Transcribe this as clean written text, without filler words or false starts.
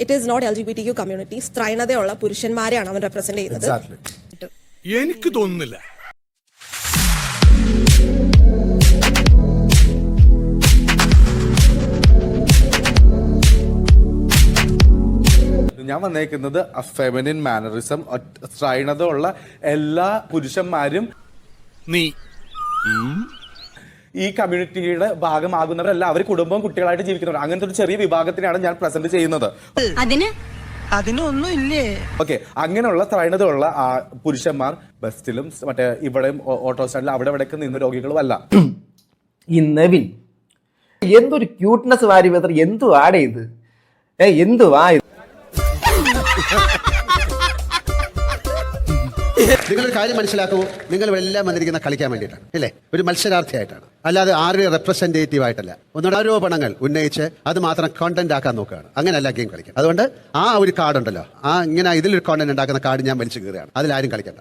It is not LGBTQ community. സ്ത്രൈണതയുള്ള പുരുഷന്മാരെയാണ് അവൻ റെപ്രസെന്റ് ചെയ്യുന്നത്. എനിക്ക് തോന്നുന്നില്ല. ഞാൻ വന്നേക്കുന്നത് ഫെമിനിൻ മാനറിസം, സ്ത്രൈണത ഉള്ള എല്ലാ പുരുഷന്മാരും ഈ കമ്മ്യൂണിറ്റിയുടെ ഭാഗമാകുന്നവരല്ല, അവർ കുടുംബവും കുട്ടികളായിട്ട് ജീവിക്കുന്നവർ. അങ്ങനത്തെ ഒരു ചെറിയ വിഭാഗത്തിനാണ് ഞാൻ പ്രസന്റ് ചെയ്യുന്നത്. അതിനൊന്നും ഇല്ലേ? ഓക്കെ, അങ്ങനെയുള്ള സ്ത്രൈണതയുള്ള പുരുഷന്മാർ ബസ്സിലും മറ്റേ ഇവിടെയും ഓട്ടോ സ്റ്റാൻഡിലും അവിടെ ഇവിടെയൊക്കെ നിന്ന് രോഗികളും അല്ല. ഈ നെവിൻ എന്തൊരു ക്യൂട്ട്നെസ് വാരി വെതർ, എന്തു ആടെ ഇത്, എന്തുവാ ഇത്? നിങ്ങളൊരു കാര്യം മനസ്സിലാക്കൂ, നിങ്ങൾ എല്ലാം വന്നിരിക്കുന്ന കളിക്കാൻ വേണ്ടിയിട്ടാണ് അല്ലേ? ഒരു മത്സരാർത്ഥിയായിട്ടാണ്, അല്ലാതെ ആരുടെയും റെപ്രസെന്റേറ്റീവ് ആയിട്ടല്ല. ഒന്നുകൂടെ ആരോപണങ്ങൾ ഉന്നയിച്ച് അത് മാത്രം കോണ്ടന്റ് ആക്കാൻ നോക്കുകയാണ്. അങ്ങനെയല്ല ഗെയിം കളിക്കുക. അതുകൊണ്ട് ആ ഒരു കാർഡ് ഉണ്ടല്ലോ, ഇങ്ങനെ ഇതിലൊരു കോണ്ടന്റ് ഉണ്ടാക്കുന്ന കാർഡ് ഞാൻ വലിച്ചു കയറുകയാണ്. അതിലാരും കളിക്കണ്ട.